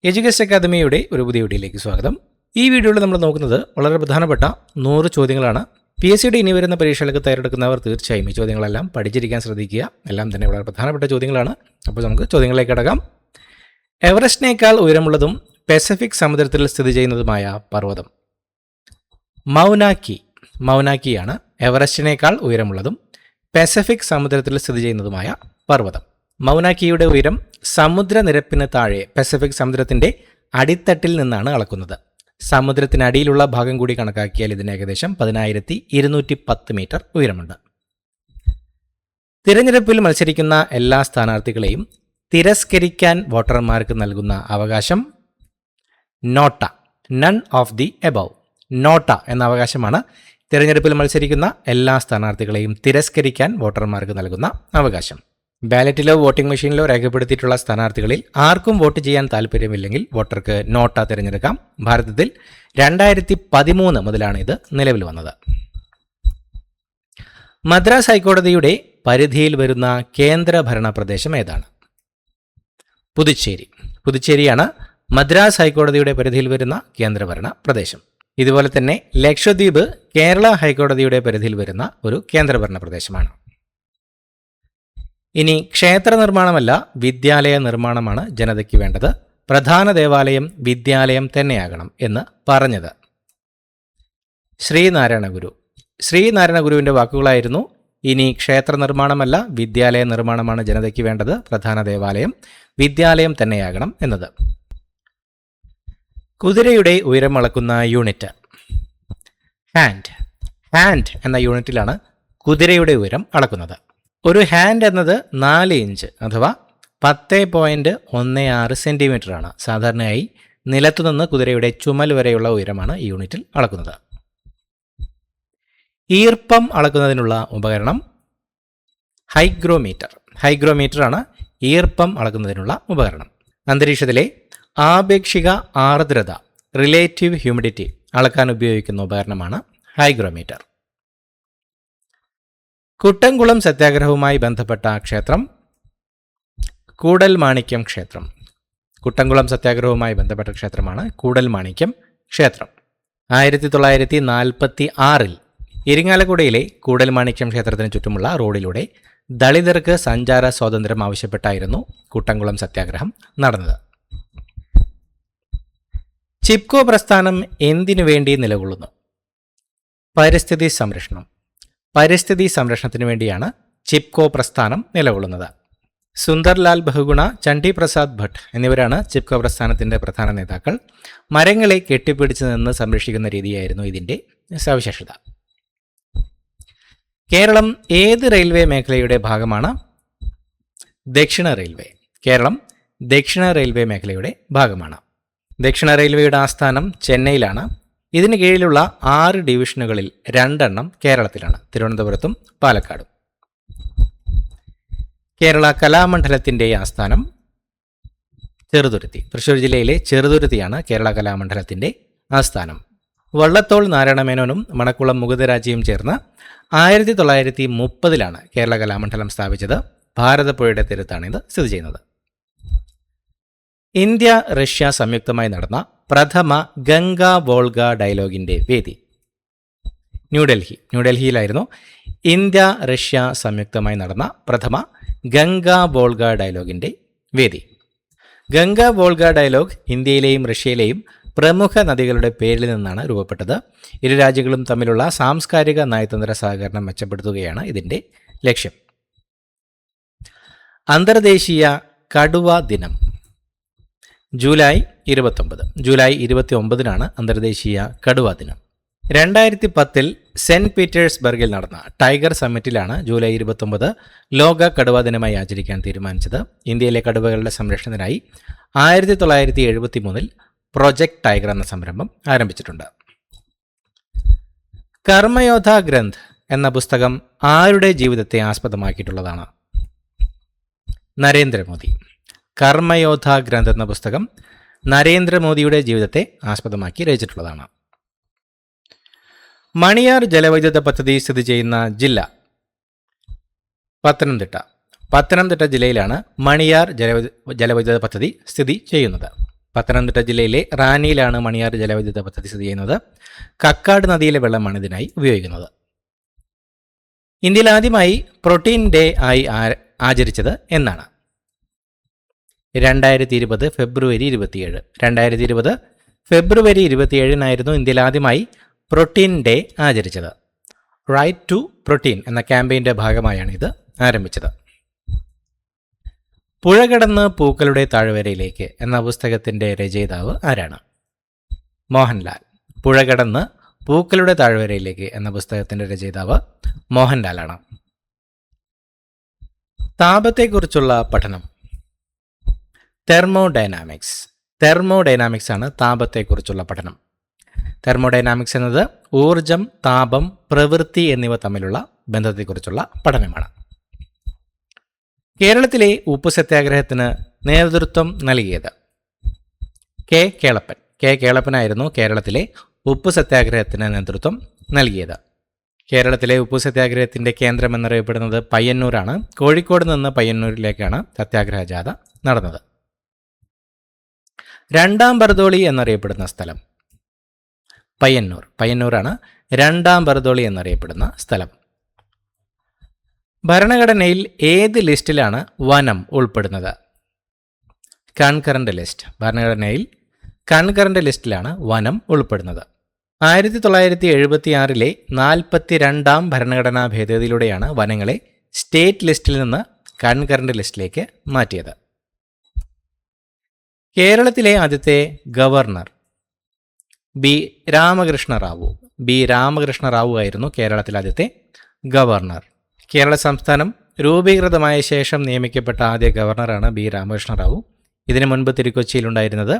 Education അക്കാദമിയുടെ ഒരു പുതിയ വീഡിയോയിലേക്ക് സ്വാഗതം. ഈ വീഡിയോയിൽ നമ്മൾ നോക്കുന്നത് വളരെ പ്രധാനപ്പെട്ട 100 ചോദ്യങ്ങളാണ്. PSCയുടെ ഇനി വരുന്ന പരീക്ഷകൾക്ക് തയ്യാറെടുക്കുന്നവർ തീർച്ചയായും ഈ ചോദ്യങ്ങളെല്ലാം പഠിച്ചിരിക്കാൻ ശ്രദ്ധിക്കുക. എല്ലാം തന്നെ വളരെ പ്രധാനപ്പെട്ട ചോദ്യങ്ങളാണ്. അപ്പോൾ നമുക്ക് ചോദ്യങ്ങളിലേക്ക് കടക്കാം. എവറസ്റ്റിനേക്കാൾ ഉയരമുള്ളതും പസഫിക് സമുദ്രത്തിൽ സ്ഥിതി ചെയ്യുന്നതുമായ പർവ്വതം മൗനാക്കിയാണ് എവറസ്റ്റിനേക്കാൾ ഉയരമുള്ളതും പസഫിക് സമുദ്രത്തിൽ സ്ഥിതി ചെയ്യുന്നതുമായ പർവ്വതം. മൗനാക്കിയുടെ ഉയരം സമുദ്രനിരപ്പിന് താഴെ പസഫിക് സമുദ്രത്തിൻ്റെ അടിത്തട്ടിൽ നിന്നാണ് അളക്കുന്നത്. സമുദ്രത്തിനടിയിലുള്ള ഭാഗം കൂടി കണക്കാക്കിയാൽ ഇതിന് ഏകദേശം 10,210 മീറ്റർ ഉയരമുണ്ട്. തിരഞ്ഞെടുപ്പിൽ മത്സരിക്കുന്ന എല്ലാ സ്ഥാനാർത്ഥികളെയും തിരസ്കരിക്കാൻ വോട്ടർമാർക്ക് നൽകുന്ന അവകാശം NOTA, none of the above. NOTA എന്ന അവകാശമാണ് തിരഞ്ഞെടുപ്പിൽ മത്സരിക്കുന്ന എല്ലാ സ്ഥാനാർത്ഥികളെയും തിരസ്കരിക്കാൻ വോട്ടർമാർക്ക് നൽകുന്ന അവകാശം. ബാലറ്റിലോ വോട്ടിംഗ് മെഷീനിലോ രേഖപ്പെടുത്തിയിട്ടുള്ള സ്ഥാനാർത്ഥികളിൽ ആർക്കും വോട്ട് ചെയ്യാൻ താല്പര്യമില്ലെങ്കിൽ വോട്ടർക്ക് നോട്ട തിരഞ്ഞെടുക്കാം. ഭാരതത്തിൽ 2013 മുതലാണ് ഇത് നിലവിൽ വന്നത്. മദ്രാസ് ഹൈക്കോടതിയുടെ പരിധിയിൽ വരുന്ന കേന്ദ്രഭരണ പ്രദേശം ഏതാണ്? പുതുച്ചേരിയാണ് മദ്രാസ് ഹൈക്കോടതിയുടെ പരിധിയിൽ വരുന്ന കേന്ദ്രഭരണ പ്രദേശം. ഇതുപോലെ തന്നെ ലക്ഷദ്വീപ് കേരള ഹൈക്കോടതിയുടെ പരിധിയിൽ വരുന്ന ഒരു കേന്ദ്രഭരണ പ്രദേശമാണ്. ഇനി ക്ഷേത്ര നിർമ്മാണമല്ല, വിദ്യാലയ നിർമ്മാണമാണ് ജനതയ്ക്ക് വേണ്ടത്. പ്രധാന ദേവാലയം വിദ്യാലയം തന്നെയാകണം എന്ന് പറഞ്ഞത് ശ്രീനാരായണ ഗുരുവിൻ്റെ വാക്കുകളായിരുന്നു. ഇനി ക്ഷേത്ര നിർമ്മാണമല്ല, വിദ്യാലയ നിർമ്മാണമാണ് ജനതയ്ക്ക് വേണ്ടത്. പ്രധാന ദേവാലയം വിദ്യാലയം തന്നെയാകണം എന്നത്. കുതിരയുടെ ഉയരം അളക്കുന്ന യൂണിറ്റ് ഹാൻഡ് എന്ന യൂണിറ്റിലാണ് കുതിരയുടെ ഉയരം അളക്കുന്നത്. ഒരു ഹാൻഡ് എന്നത് 4 ഇഞ്ച് അഥവാ 10.16 സെൻറ്റിമീറ്റർ ആണ്. സാധാരണയായി നിലത്തുനിന്ന് കുതിരയുടെ ചുമൽ വരെയുള്ള ഉയരമാണ് ഈ യൂണിറ്റിൽ അളക്കുന്നത്. ഈർപ്പം അളക്കുന്നതിനുള്ള ഉപകരണം ഹൈഗ്രോമീറ്റർ ആണ് ഈർപ്പം അളക്കുന്നതിനുള്ള ഉപകരണം. അന്തരീക്ഷത്തിലെ ആപേക്ഷിക ആർദ്രത റിലേറ്റീവ് ഹ്യൂമിഡിറ്റി അളക്കാൻ ഉപയോഗിക്കുന്ന ഉപകരണമാണ് ഹൈഗ്രോമീറ്റർ. കുട്ടംകുളം സത്യാഗ്രഹവുമായി ബന്ധപ്പെട്ട ക്ഷേത്രം കൂടൽമാണിക്യം ക്ഷേത്രം. കുട്ടംകുളം സത്യാഗ്രഹവുമായി ബന്ധപ്പെട്ട ക്ഷേത്രമാണ് കൂടൽമാണിക്യം ക്ഷേത്രം. 1946 ഇരിങ്ങാലക്കുടയിലെ കൂടൽമാണിക്യം ക്ഷേത്രത്തിന് ചുറ്റുമുള്ള റോഡിലൂടെ ദളിതർക്ക് സഞ്ചാര സ്വാതന്ത്ര്യം ആവശ്യപ്പെട്ടായിരുന്നു കുട്ടംകുളം സത്യാഗ്രഹം നടന്നത്. ചിപ്കോ പ്രസ്ഥാനം എന്തിനു വേണ്ടി നിലകൊള്ളുന്നു? പരിസ്ഥിതി സംരക്ഷണത്തിനു വേണ്ടിയാണ് ചിപ്കോ പ്രസ്ഥാനം നിലകൊള്ളുന്നത്. സുന്ദർലാൽ ബഹുഗുണ, ചണ്ഡി പ്രസാദ് ഭട്ട് എന്നിവരാണ് ചിപ്കോ പ്രസ്ഥാനത്തിൻ്റെ പ്രധാന നേതാക്കൾ. മരങ്ങളെ കെട്ടിപ്പിടിച്ച് നിന്ന് സംരക്ഷിക്കുന്ന രീതിയായിരുന്നു ഇതിൻ്റെ സവിശേഷത. കേരളം ഏത് റെയിൽവേ മേഖലയുടെ ഭാഗമാണ്? കേരളം ദക്ഷിണ റെയിൽവേ മേഖലയുടെ ഭാഗമാണ്. ദക്ഷിണ റെയിൽവേയുടെ ആസ്ഥാനം ചെന്നൈയിലാണ്. ഇതിന് കീഴിലുള്ള 6 ഡിവിഷനുകളിൽ 2 കേരളത്തിലാണ്, തിരുവനന്തപുരത്തും പാലക്കാടും. കേരള കലാമണ്ഡലത്തിൻ്റെ ആസ്ഥാനം ചെറുതുരുത്തി. തൃശ്ശൂർ ജില്ലയിലെ ചെറുതുരുത്തിയാണ് കേരള കലാമണ്ഡലത്തിൻ്റെ ആസ്ഥാനം. വള്ളത്തോൾ നാരായണമേനോനും മണക്കുളം മുകുന്ദരാജയും ചേർന്ന് 1930 കേരള കലാമണ്ഡലം സ്ഥാപിച്ചത്. ഭാരതപ്പുഴയുടെ തീരത്താണ് ഇത് സ്ഥിതി ചെയ്യുന്നത്. ഇന്ത്യ റഷ്യ സംയുക്തമായി നടന്ന പ്രഥമ ഗംഗ വോൾഗ ഡയലോഗിൻ്റെ വേദി ന്യൂഡൽഹിയിലായിരുന്നു. ഇന്ത്യ റഷ്യ സംയുക്തമായി നടന്ന പ്രഥമ ഗംഗ വോൾഗ ഡയലോഗിൻ്റെ വേദി. ഗംഗ വോൾഗ ഡയലോഗ് ഇന്ത്യയിലെയും റഷ്യയിലെയും പ്രമുഖ നദികളുടെ പേരിൽ നിന്നാണ് രൂപപ്പെട്ടത്. ഇരു രാജ്യങ്ങളും തമ്മിലുള്ള സാംസ്കാരിക നയതന്ത്ര സഹകരണം മെച്ചപ്പെടുത്തുകയാണ് ഇതിൻ്റെ ലക്ഷ്യം. അന്തർദേശീയ കടുവ ദിനം ജൂലൈ 29 അന്തർദേശീയ കടുവ ദിനം. 2010 സെന്റ് പീറ്റേഴ്സ്ബർഗിൽ നടന്ന ടൈഗർ സമ്മിറ്റിലാണ് ജൂലൈ 29 ലോക കടുവ ദിനമായി ആചരിക്കാൻ തീരുമാനിച്ചത്. ഇന്ത്യയിലെ കടുവകളുടെ സംരക്ഷണത്തിനായി 1973 പ്രൊജക്ട് ടൈഗർ എന്ന സംരംഭം ആരംഭിച്ചിട്ടുണ്ട്. കർമ്മയോദ്ധ ഗ്രന്ഥ് എന്ന പുസ്തകം ആരുടെ ജീവിതത്തെ ആസ്പദമാക്കിയിട്ടുള്ളതാണ്? നരേന്ദ്രമോദി. കർമ്മയോദ്ധ ഗ്രന്ഥ് എന്ന പുസ്തകം നരേന്ദ്രമോദിയുടെ ജീവിതത്തെ ആസ്പദമാക്കി രചിച്ചിട്ടുള്ളതാണ്. മണിയാർ ജലവൈദ്യുത പദ്ധതി സ്ഥിതി ചെയ്യുന്ന ജില്ല പത്തനംതിട്ട ജില്ലയിലാണ് മണിയാർ ജലവൈദ്യുത പദ്ധതി സ്ഥിതി ചെയ്യുന്നത്. പത്തനംതിട്ട ജില്ലയിലെ റാന്നിയിലാണ് മണിയാർ ജലവൈദ്യുത പദ്ധതി സ്ഥിതി ചെയ്യുന്നത്. കക്കാട് നദിയിലെ വെള്ളമാണ് ഇതിനായി ഉപയോഗിക്കുന്നത്. ഇന്ത്യയിൽ ആദ്യമായി പ്രോട്ടീൻ ഡേ ആയി ആചരിച്ചത് എന്നാണ്? 2020 ഫെബ്രുവരി 27. 2020 ഫെബ്രുവരി 27 ഇന്ത്യയിൽ ആദ്യമായി പ്രോട്ടീൻ ഡേ ആചരിച്ചത്. റൈറ്റ് ടു പ്രോട്ടീൻ എന്ന ക്യാമ്പയിൻ്റെ ഭാഗമായാണ് ഇത് ആരംഭിച്ചത്. പുഴ കടന്ന് പൂക്കളുടെ താഴ്വരയിലേക്ക് എന്ന പുസ്തകത്തിൻ്റെ രചയിതാവ് ആരാണ്? മോഹൻലാൽ. പുഴ കടന്ന് പൂക്കളുടെ താഴ്വരയിലേക്ക് എന്ന പുസ്തകത്തിൻ്റെ രചയിതാവ് മോഹൻലാലാണ്. താപത്തെക്കുറിച്ചുള്ള പഠനം തെർമോഡൈനാമിക്സ്. തെർമോഡൈനാമിക്സ് ആണ് താപത്തെക്കുറിച്ചുള്ള പഠനം. തെർമോഡൈനാമിക്സ് എന്നത് ഊർജം, താപം, പ്രവൃത്തി എന്നിവ തമ്മിലുള്ള ബന്ധത്തെക്കുറിച്ചുള്ള പഠനമാണ്. കേരളത്തിലെ ഉപ്പു സത്യാഗ്രഹത്തിന് നേതൃത്വം നൽകിയത്? കെ കേളപ്പൻ. കെ കേളപ്പനായിരുന്നു കേരളത്തിലെ ഉപ്പു സത്യാഗ്രഹത്തിന് നേതൃത്വം നൽകിയത്. കേരളത്തിലെ ഉപ്പു സത്യാഗ്രഹത്തിൻ്റെ കേന്ദ്രം എന്നറിയപ്പെടുന്നത് പയ്യന്നൂരാണ്. കോഴിക്കോട് നിന്ന് പയ്യന്നൂരിലേക്കാണ് സത്യാഗ്രഹ ജാഥ നടന്നത്. രണ്ടാം ബർദോളി എന്നറിയപ്പെടുന്ന സ്ഥലം? പയ്യന്നൂർ. പയ്യന്നൂരാണ് രണ്ടാം ബർദോളി എന്നറിയപ്പെടുന്ന സ്ഥലം. ഭരണഘടനയിൽ ഏത് ലിസ്റ്റിലാണ് വനം ഉൾപ്പെടുന്നത്? Concurrent list. ഭരണഘടനയിൽ കൺകറന്റ് ലിസ്റ്റിലാണ് വനം ഉൾപ്പെടുന്നത്. 1976 42 ഭരണഘടനാ ഭേദഗതിയിലൂടെയാണ് വനങ്ങളെ സ്റ്റേറ്റ് ലിസ്റ്റിൽ നിന്ന് കൺകറന്റ് ലിസ്റ്റിലേക്ക് മാറ്റിയത്. കേരളത്തിലെ ആദ്യത്തെ governor? B Ramakrishna Rao. B Ramakrishna Rao ആയിരുന്നു കേരളത്തിലെ ആദ്യത്തെ ഗവർണർ. കേരള സംസ്ഥാനം രൂപീകൃതമായ ശേഷം നിയമിക്കപ്പെട്ട ആദ്യ ഗവർണറാണ് ബി രാമകൃഷ്ണ റാവു. ഇതിനു മുൻപ് തിരുക്കൊച്ചിയിലുണ്ടായിരുന്നത്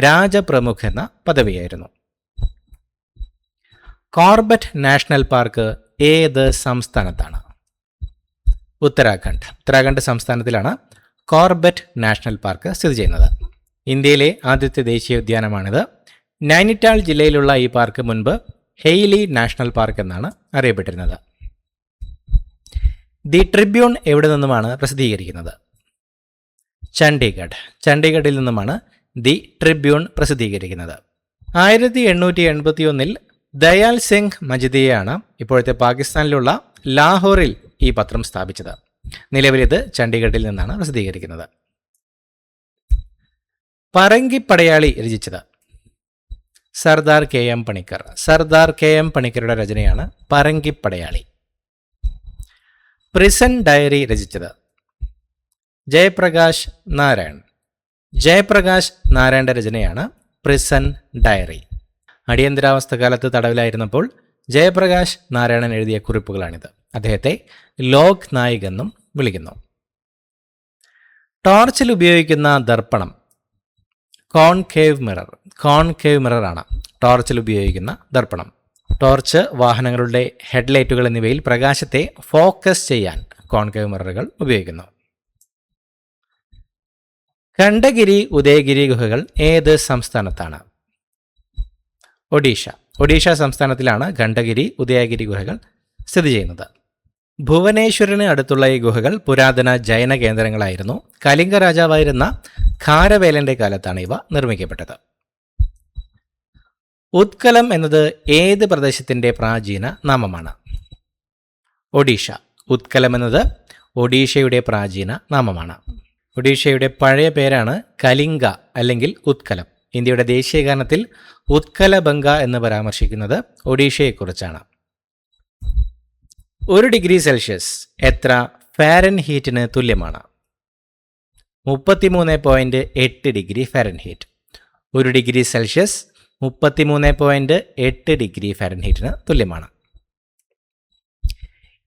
രാജപ്രമുഖ് എന്ന പദവിയായിരുന്നു. കോർബറ്റ് നാഷണൽ പാർക്ക് ഏത് സംസ്ഥാനത്താണ്? ഉത്തരാഖണ്ഡ്. ഉത്തരാഖണ്ഡ് സംസ്ഥാനത്തിലാണ് കോർബറ്റ് നാഷണൽ പാർക്ക് സ്ഥിതി ചെയ്യുന്നത്. ഇന്ത്യയിലെ ആദ്യത്തെ ദേശീയോദ്യാനമാണിത്. നൈനിറ്റാൾ ജില്ലയിലുള്ള ഈ പാർക്ക് മുൻപ് ഹെയ്ലി നാഷണൽ പാർക്ക് എന്നാണ് അറിയപ്പെട്ടിരുന്നത്. ദി ട്രിബ്യൂൺ എവിടെ നിന്നുമാണ് പ്രസിദ്ധീകരിക്കുന്നത്? ചണ്ഡീഗഡ്. ചണ്ഡീഗഡിൽ നിന്നുമാണ് ദി ട്രിബ്യൂൺ പ്രസിദ്ധീകരിക്കുന്നത്. 1881 ദയാൽ സിംഗ് മജിദിയാണ് ഇപ്പോഴത്തെ പാകിസ്ഥാനിലുള്ള ലാഹോറിൽ ഈ പത്രം സ്ഥാപിച്ചത്. നിലവിലിത് ചണ്ഡീഗഡിൽ നിന്നാണ് പ്രസിദ്ധീകരിക്കുന്നത്. പറങ്കിപ്പടയാളി രചിച്ചത്? Sardar K M Panicker. Sardar K M പണിക്കരുടെ രചനയാണ് പറങ്കിപ്പടയാളി. പ്രിസൺ ഡയറി രചിച്ചത്? ജയപ്രകാശ് നാരായൺ. ജയപ്രകാശ് നാരായണന്റെ രചനയാണ് പ്രിസൺ ഡയറി. അടിയന്തരാവസ്ഥ കാലത്ത് തടവിലായിരുന്നപ്പോൾ ജയപ്രകാശ് നാരായണൻ എഴുതിയ കുറിപ്പുകളാണിത്. അദ്ദേഹത്തെ ലോക് നായിക് എന്നും വിളിക്കുന്നു. ടോർച്ചിൽ ഉപയോഗിക്കുന്ന ദർപ്പണം? Concave mirror. കോൺകേവ് മിററാണ് ടോർച്ചിൽ ഉപയോഗിക്കുന്ന ദർപ്പണം. ടോർച്ച്, വാഹനങ്ങളുടെ ഹെഡ്ലൈറ്റുകൾ എന്നിവയിൽ പ്രകാശത്തെ ഫോക്കസ് ചെയ്യാൻ കോൺകേവ് മിററുകൾ ഉപയോഗിക്കുന്നു. ഖണ്ഡഗിരി, ഉദയഗിരി ഗുഹകൾ ഏത് സംസ്ഥാനത്താണ്? ഒഡീഷ. ഒഡീഷ സംസ്ഥാനത്തിലാണ് ഖണ്ഡഗിരി, ഉദയഗിരി ഗുഹകൾ സ്ഥിതി ചെയ്യുന്നത്. ഭുവനേശ്വറിന് അടുത്തുള്ള ഈ ഗുഹകൾ പുരാതന ജൈന കേന്ദ്രങ്ങളായിരുന്നു. കലിംഗ രാജാവായിരുന്ന ഖാരവേലന്റെ കാലത്താണ് ഇവ നിർമ്മിക്കപ്പെട്ടത്. ഉത്കലം എന്നത് ഏത് പ്രദേശത്തിൻ്റെ പ്രാചീന നാമമാണ്? ഒഡീഷ. ഉത്കലം എന്നത് ഒഡീഷയുടെ പ്രാചീന നാമമാണ്. ഒഡീഷയുടെ പഴയ പേരാണ് കലിംഗ അല്ലെങ്കിൽ ഉത്കലം. ഇന്ത്യയുടെ ദേശീയഗാനത്തിൽ ഉത്കലബംഗ എന്ന് പരാമർശിക്കുന്നത് ഒഡീഷയെക്കുറിച്ചാണ്. 1 ഡിഗ്രി സെൽഷ്യസ് എത്ര ഫാരൻഹീറ്റിന് തുല്യമാണ്? 33.8 degree Fahrenheit. 1 degree Celsius 33.8 degree ഫാരൻഹീറ്റിന് തുല്യമാണ്.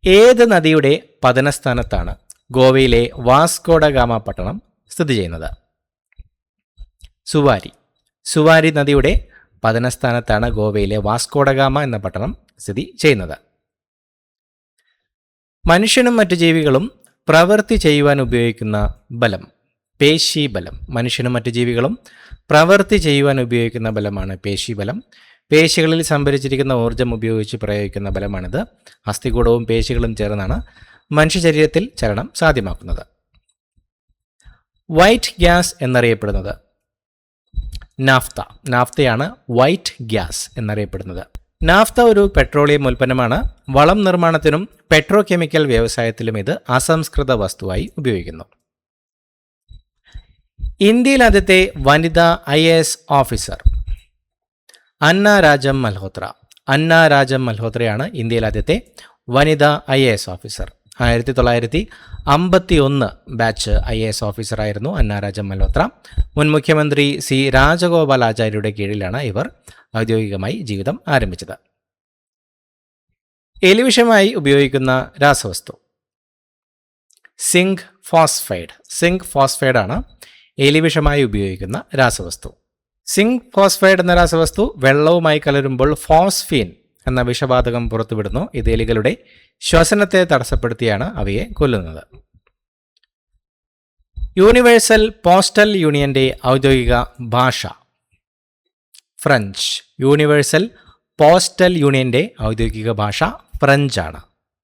ഏത് നദിയുടെ പതനസ്ഥാനത്താണ് ഗോവയിലെ വാസ്കോഡ ഗാമ പട്ടണം സ്ഥിതി ചെയ്യുന്നത്? സുവാരി. സുവാരി നദിയുടെ പതനസ്ഥാനത്താണ് ഗോവയിലെ വാസ്കോഡ ഗാമ എന്ന പട്ടണം സ്ഥിതി ചെയ്യുന്നത്. മനുഷ്യനും മറ്റു ജീവികളും പ്രവൃത്തി ചെയ്യുവാൻ ഉപയോഗിക്കുന്ന ബലം? പേശീബലം. മനുഷ്യനും മറ്റു ജീവികളും പ്രവൃത്തി ചെയ്യുവാൻ ഉപയോഗിക്കുന്ന ബലമാണ് പേശീബലം. പേശികളിൽ സംഭരിച്ചിരിക്കുന്ന ഊർജം ഉപയോഗിച്ച് പ്രയോഗിക്കുന്ന ബലമാണിത്. അസ്ഥികൂടവും പേശികളും ചേർന്നാണ് മനുഷ്യ ശരീരത്തിൽ ചലനം സാധ്യമാക്കുന്നത്. വൈറ്റ് ഗ്യാസ് എന്നറിയപ്പെടുന്നത്? നാഫ്തയാണ് വൈറ്റ് ഗ്യാസ് എന്നറിയപ്പെടുന്നത്. നാഫ്ത ഒരു പെട്രോളിയം ഉൽപ്പന്നമാണ്. വളം നിർമ്മാണത്തിനും പെട്രോ കെമിക്കൽ വ്യവസായത്തിലും ഇത് അസംസ്കൃത വസ്തുവായി ഉപയോഗിക്കുന്നു. ഇന്ത്യയിൽ ആദ്യത്തെ വനിതാ IAS ഓഫീസർ അന്ന രാജം മൽഹോത്രയാണ് ഇന്ത്യയിൽ ആദ്യത്തെ വനിതാ IAS ഓഫീസർ. 1951 ബാച്ച് IAS ഓഫീസറായിരുന്നു അന്ന രാജം മൽഹോത്ര. മുൻ മുഖ്യമന്ത്രി C. രാജഗോപാലാചാര്യയുടെ കീഴിലാണ് ഇവർ ഔദ്യോഗികമായി ജീവിതം ആരംഭിച്ചത്. എലിവിഷമായി ഉപയോഗിക്കുന്ന രാസവസ്തു സിങ്ക് ഫോസ്ഫൈഡ് ആണ് എലിവിഷമായി ഉപയോഗിക്കുന്ന രാസവസ്തു. സിങ്ക് ഫോസ്ഫൈഡ് എന്ന രാസവസ്തു വെള്ളവുമായി കലരുമ്പോൾ ഫോസ്ഫീൻ എന്ന വിഷവാതകം പുറത്തുവിടുന്നു. ഇത് എലികളുടെ ശ്വസനത്തെ തടസ്സപ്പെടുത്തിയാണ് അവയെ കൊല്ലുന്നത്. യൂണിവേഴ്സൽ പോസ്റ്റൽ യൂണിയന്റെ ഔദ്യോഗിക ഭാഷ ഫ്രഞ്ച്. യൂണിവേഴ്സൽ പോസ്റ്റൽ യൂണിയന്റെ ഔദ്യോഗിക ഭാഷ ഫ്രഞ്ചാണ്.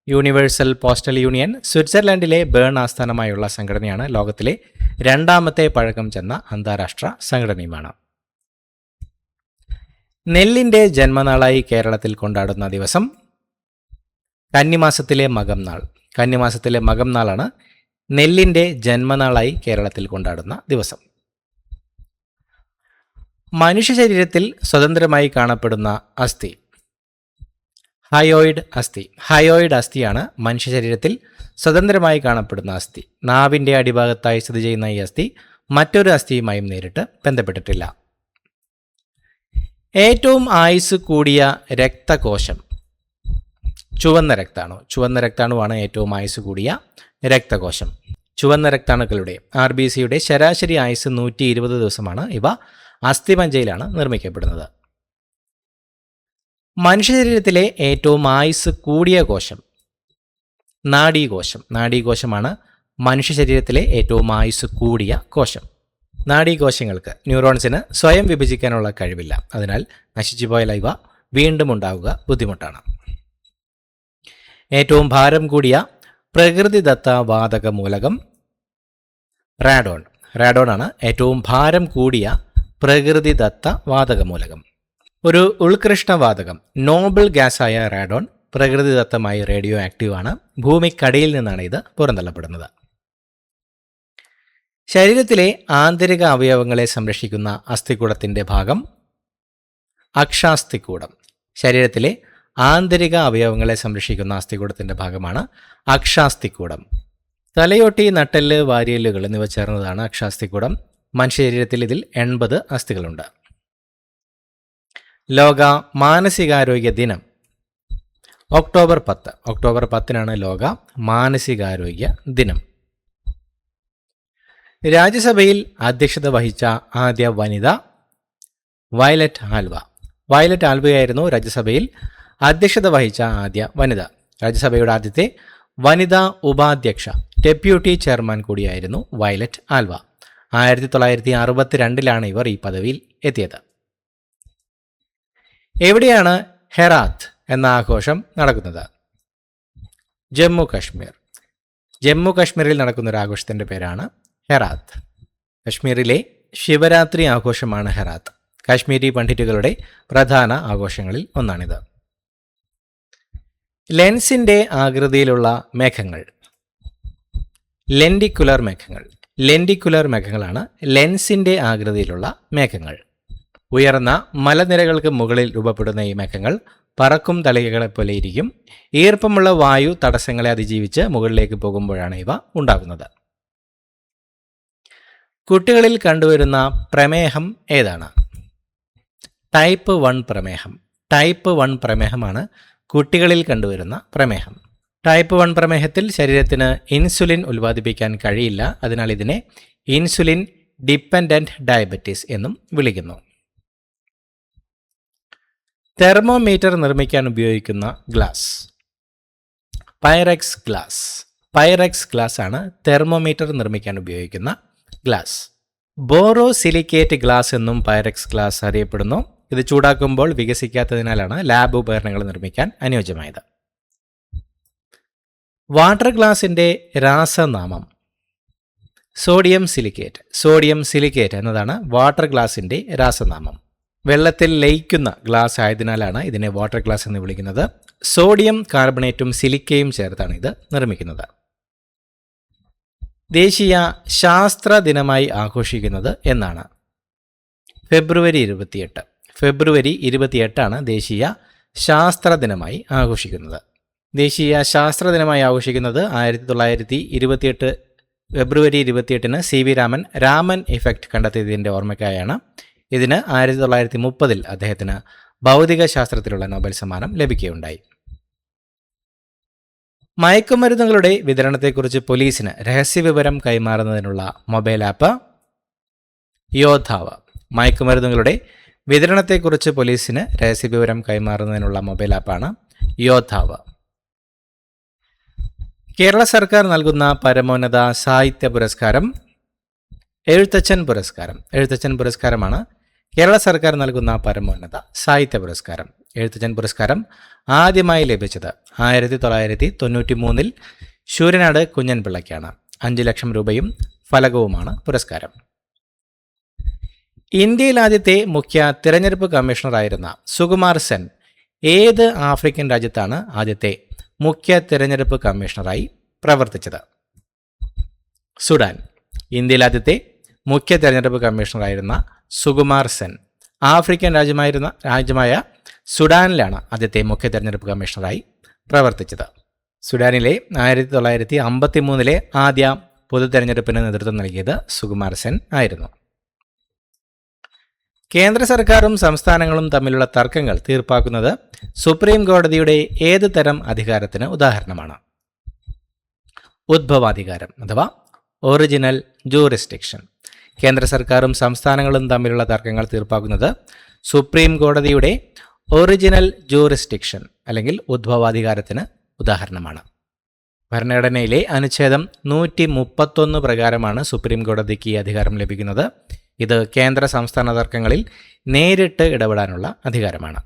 യൂണിവേഴ്സൽ പോസ്റ്റൽ യൂണിയൻ സ്വിറ്റ്സർലൻഡിലെ ബേൺ ആസ്ഥാനമായുള്ള സംഘടനയാണ്. ലോകത്തിലെ രണ്ടാമത്തെ പഴക്കം ചെന്ന അന്താരാഷ്ട്ര സംഘടനയുമാണ്. നെല്ലിൻ്റെ ജന്മനാളായി കേരളത്തിൽ കൊണ്ടാടുന്ന ദിവസം കന്നിമാസത്തിലെ മകം നാളാണ് നെല്ലിൻ്റെ ജന്മനാളായി കേരളത്തിൽ കൊണ്ടാടുന്ന ദിവസം. മനുഷ്യ ശരീരത്തിൽ സ്വതന്ത്രമായി കാണപ്പെടുന്ന അസ്ഥി ഹയോയിഡ് അസ്ഥിയാണ് മനുഷ്യ ശരീരത്തിൽ സ്വതന്ത്രമായി കാണപ്പെടുന്ന അസ്ഥി. നാവിൻ്റെ അടിഭാഗത്തായി സ്ഥിതി ചെയ്യുന്ന ഈ അസ്ഥി മറ്റൊരു അസ്ഥിയുമായും നേരിട്ട് ബന്ധപ്പെട്ടിട്ടില്ല. ഏറ്റവും ആയുസ് കൂടിയ രക്തകോശം ചുവന്ന രക്താണുവാണ് ഏറ്റവും ആയുസ് കൂടിയ രക്തകോശം. ചുവന്ന രക്താണുക്കളുടെ RBCയുടെ ശരാശരി ആയുസ് 120 ദിവസമാണ്. ഇവ അസ്ഥിമജ്ജയിലാണ് നിർമ്മിക്കപ്പെടുന്നത്. മനുഷ്യ ശരീരത്തിലെ ഏറ്റവും ആയുസ് കൂടിയ കോശം നാഡീകോശമാണ് മനുഷ്യ ശരീരത്തിലെ ഏറ്റവും ആയുസ് കൂടിയ കോശം. നാഡീകോശങ്ങൾക്ക് ന്യൂറോൺസിന് സ്വയം വിഭജിക്കാനുള്ള കഴിവില്ല. അതിനാൽ നശിച്ചുപോയാൽ ഇവ വീണ്ടും ഉണ്ടാവുക ബുദ്ധിമുട്ടാണ്. ഏറ്റവും ഭാരം കൂടിയ പ്രകൃതിദത്ത വാതക മൂലകം റാഡോൺ ആണ് ഏറ്റവും ഭാരം കൂടിയ പ്രകൃതിദത്ത വാതക മൂലകം. ഒരു ഉത്കൃഷ്ടവാതകം നോബിൾ ഗ്യാസായ റാഡോൺ പ്രകൃതിദത്തമായി റേഡിയോ ആക്റ്റീവ് ആണ്. ഭൂമിക്കടിയിൽ നിന്നാണ് ഇത് പുറന്തള്ളപ്പെടുന്നത്. ശരീരത്തിലെ ആന്തരിക അവയവങ്ങളെ സംരക്ഷിക്കുന്ന അസ്ഥികൂടത്തിൻ്റെ ഭാഗം അക്ഷാസ്ഥികൂടം. ശരീരത്തിലെ ആന്തരിക അവയവങ്ങളെ സംരക്ഷിക്കുന്ന അസ്ഥികൂടത്തിൻ്റെ ഭാഗമാണ് അക്ഷാസ്ഥികൂടം. തലയോട്ടി, നട്ടെല്ല്, വാരിയെല്ലുകൾ എന്നിവ ചേർന്നതാണ് അക്ഷാസ്ഥികൂടം. മനുഷ്യ ശരീരത്തിൽ ഇതിൽ 80 അസ്ഥികളുണ്ട്. ലോക മാനസികാരോഗ്യ ദിനം ഒക്ടോബർ 10 ലോക മാനസികാരോഗ്യ ദിനം. രാജ്യസഭയിൽ അധ്യക്ഷത വഹിച്ച ആദ്യ വനിത വയലറ്റ് ആൽവയായിരുന്നു രാജ്യസഭയിൽ അധ്യക്ഷത വഹിച്ച ആദ്യ വനിത. രാജ്യസഭയുടെ ആദ്യത്തെ വനിതാ ഉപാധ്യക്ഷ ഡെപ്യൂട്ടി ചെയർമാൻ കൂടിയായിരുന്നു വയലറ്റ് ആൽവ. 1962 ഇവർ ഈ പദവിയിൽ എത്തിയത്. എവിടെയാണ് ഹെറാത്ത് എന്ന ആഘോഷം നടക്കുന്നത്? ജമ്മു കാശ്മീരിൽ നടക്കുന്ന ഒരു ആഘോഷത്തിൻ്റെ പേരാണ് ഹെറാത്ത്. കശ്മീരിലെ ശിവരാത്രി ആഘോഷമാണ് ഹെറാത്ത്. കാശ്മീരി പണ്ഡിറ്റുകളുടെ പ്രധാന ആഘോഷങ്ങളിൽ ഒന്നാണിത്. ലെൻസിൻ്റെ ആകൃതിയിലുള്ള മേഘങ്ങൾ ലെൻഡിക്കുലർ മേഘങ്ങളാണ് ലെൻസിൻ്റെ ആകൃതിയിലുള്ള മേഘങ്ങൾ. ഉയർന്ന മലനിരകൾക്ക് മുകളിൽ രൂപപ്പെടുന്ന ഈ മേഘങ്ങൾ പറക്കും തളികകളെപ്പോലെ ഇരിക്കും. ഈർപ്പമുള്ള വായു തടസ്സങ്ങളെ അതിജീവിച്ച് മുകളിലേക്ക് പോകുമ്പോഴാണ് ഇവ ഉണ്ടാകുന്നത്. കുട്ടികളിൽ കണ്ടുവരുന്ന പ്രമേഹം ഏതാണ്? ടൈപ്പ് 1 പ്രമേഹമാണ് കുട്ടികളിൽ കണ്ടുവരുന്ന പ്രമേഹം. ടൈപ്പ് 1 പ്രമേഹത്തിൽ ശരീരത്തിന് ഇൻസുലിൻ ഉൽപ്പാദിപ്പിക്കാൻ കഴിയില്ല. അതിനാൽ ഇതിനെ ഇൻസുലിൻ ഡിപ്പെൻഡൻറ്റ് ഡയബറ്റീസ് എന്നും വിളിക്കുന്നു. തെർമോമീറ്റർ നിർമ്മിക്കാൻ ഉപയോഗിക്കുന്ന ഗ്ലാസ് പൈറക്സ് ഗ്ലാസ് ആണ് തെർമോമീറ്റർ നിർമ്മിക്കാൻ ഉപയോഗിക്കുന്ന ഗ്ലാസ്. ബോറോസിലിക്കേറ്റ് ഗ്ലാസ് എന്നും പൈറക്സ് ഗ്ലാസ് അറിയപ്പെടുന്നു. ഇത് ചൂടാക്കുമ്പോൾ വികസിക്കാത്തതിനാലാണ് ലാബ് ഉപകരണങ്ങൾ നിർമ്മിക്കാൻ അനുയോജ്യമായത്. വാട്ടർ ഗ്ലാസിൻ്റെ രാസനാമം സോഡിയം സിലിക്കേറ്റ്. സോഡിയം സിലിക്കേറ്റ് എന്നതാണ് വാട്ടർ ഗ്ലാസിൻ്റെ രാസനാമം. വെള്ളത്തിൽ ലയിക്കുന്ന ഗ്ലാസ് ആയതിനാലാണ് ഇതിനെ വാട്ടർ ഗ്ലാസ് എന്ന് വിളിക്കുന്നത്. സോഡിയം കാർബണേറ്റും സിലിക്കയും ചേർത്താണ് ഇത് നിർമ്മിക്കുന്നത്. ദേശീയ ശാസ്ത്ര ദിനമായി ആഘോഷിക്കുന്നത് എന്നാണ്? ഫെബ്രുവരി 28. ഫെബ്രുവരി 28 ദേശീയ ശാസ്ത്ര ദിനമായി ആഘോഷിക്കുന്നത്. ദേശീയ ശാസ്ത്ര ദിനമായി ആഘോഷിക്കുന്നത് 1928 ഫെബ്രുവരി 28 CV രാമൻ ഇഫക്റ്റ് കണ്ടെത്തിയതിൻ്റെ ഓർമ്മയ്ക്കായാണ്. ഇതിന് 1930 അദ്ദേഹത്തിന് ഭൗതിക ശാസ്ത്രത്തിലുള്ള നോബൽ സമ്മാനം ലഭിക്കുകയുണ്ടായി. മയക്കുമരുന്നുകളുടെ വിതരണത്തെക്കുറിച്ച് പോലീസിന് രഹസ്യവിവരം കൈമാറുന്നതിനുള്ള മൊബൈൽ ആപ്പ്? യോദ്ധാവ്. മയക്കുമരുന്നുകളുടെ വിതരണത്തെക്കുറിച്ച് പോലീസിന് രഹസ്യവിവരം കൈമാറുന്നതിനുള്ള മൊബൈൽ ആപ്പാണ് യോദ്ധാവ്. കേരള സർക്കാർ നൽകുന്ന പരമോന്നത സാഹിത്യ പുരസ്കാരം? എഴുത്തച്ഛൻ പുരസ്കാരം. എഴുത്തച്ഛൻ പുരസ്കാരമാണ് കേരള സർക്കാർ നൽകുന്ന പരമോന്നത സാഹിത്യ പുരസ്കാരം. എഴുത്തച്ഛൻ പുരസ്കാരം ആദ്യമായി ലഭിച്ചത് 1993 ശൂരനാട് കുഞ്ഞൻപിള്ളയ്ക്കാണ്. 5 ലക്ഷം രൂപയും ഫലകവുമാണ് പുരസ്കാരം. ഇന്ത്യയിൽ ആദ്യത്തെ മുഖ്യ തിരഞ്ഞെടുപ്പ് കമ്മീഷണറായിരുന്ന സുകുമാർ സെൻ ഏത് ആഫ്രിക്കൻ രാജ്യത്താണ് ആദ്യത്തെ മുഖ്യ തിരഞ്ഞെടുപ്പ് കമ്മീഷണറായി പ്രവർത്തിച്ചത്? സുഡാൻ. ഇന്ത്യയിൽ ആദ്യത്തെ മുഖ്യ തിരഞ്ഞെടുപ്പ് കമ്മീഷണറായിരുന്ന സുകുമാർ സെൻ ആഫ്രിക്കൻ രാജ്യമായ സുഡാനിലാണ് ആദ്യത്തെ മുഖ്യ തിരഞ്ഞെടുപ്പ് കമ്മീഷണറായി പ്രവർത്തിച്ചത്. സുഡാനിലെ 1953 ആദ്യ പൊതു തെരഞ്ഞെടുപ്പിന് നേതൃത്വം നൽകിയത് സുകുമാർ സെൻ ആയിരുന്നു. കേന്ദ്ര സർക്കാരും സംസ്ഥാനങ്ങളും തമ്മിലുള്ള തർക്കങ്ങൾ തീർപ്പാക്കുന്നത് സുപ്രീം കോടതിയുടെ ഏത് തരം അധികാരത്തിന് ഉദാഹരണമാണ്? ഉദ്ഭവാധികാരം അഥവാ ഒറിജിനൽ ജൂറിസ്ഡിക്ഷൻ. കേന്ദ്ര സർക്കാരും സംസ്ഥാനങ്ങളും തമ്മിലുള്ള തർക്കങ്ങൾ തീർപ്പാക്കുന്നത് സുപ്രീം കോടതിയുടെ ഒറിജിനൽ ജൂറിസ്ഡിക്ഷൻ അല്ലെങ്കിൽ ഉദ്ഭവാധികാരത്തിന് ഉദാഹരണമാണ്. ഭരണഘടനയിലെ അനുച്ഛേദം 131 പ്രകാരമാണ് സുപ്രീം കോടതിക്ക് ഈ അധികാരം ലഭിക്കുന്നത്. ഇത് കേന്ദ്ര സംസ്ഥാന തർക്കങ്ങളിൽ നേരിട്ട് ഇടപെടാനുള്ള അധികാരമാണ്.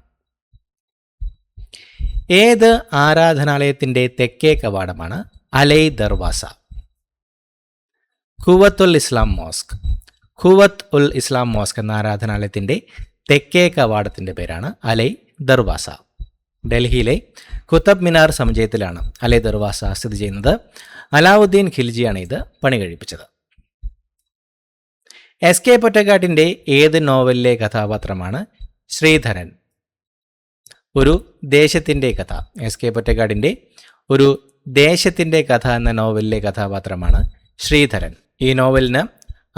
ഏത് ആരാധനാലയത്തിൻ്റെ തെക്കേ കവാടമാണ് അലൈ ദർവാസ? ഖുവത്ത് ഉൽ ഇസ്ലാം മോസ്ക്. ഖുവത്ത് ഉൽ ഇസ്ലാം മോസ്ക് എന്ന ആരാധനാലയത്തിൻ്റെ തെക്കേ കവാടത്തിൻ്റെ പേരാണ് അലൈ ദർവാസ. ഡൽഹിയിലെ കുത്തബ് മിനാർ സമുച്ചയത്തിലാണ് അലൈ ദർവാസ സ്ഥിതി ചെയ്യുന്നത്. അലാവുദ്ദീൻ ഖിൽജിയാണ് ഇത് പണി കഴിപ്പിച്ചത്. SK പൊറ്റക്കാട്ടിൻ്റെ ഏത് നോവലിലെ കഥാപാത്രമാണ് ശ്രീധരൻ? ഒരു ദേശത്തിൻ്റെ കഥ. SK പൊറ്റക്കാടിൻ്റെ ഒരു ദേശത്തിൻ്റെ കഥ എന്ന നോവലിലെ കഥാപാത്രമാണ് ശ്രീധരൻ. ഈ നോവലിന്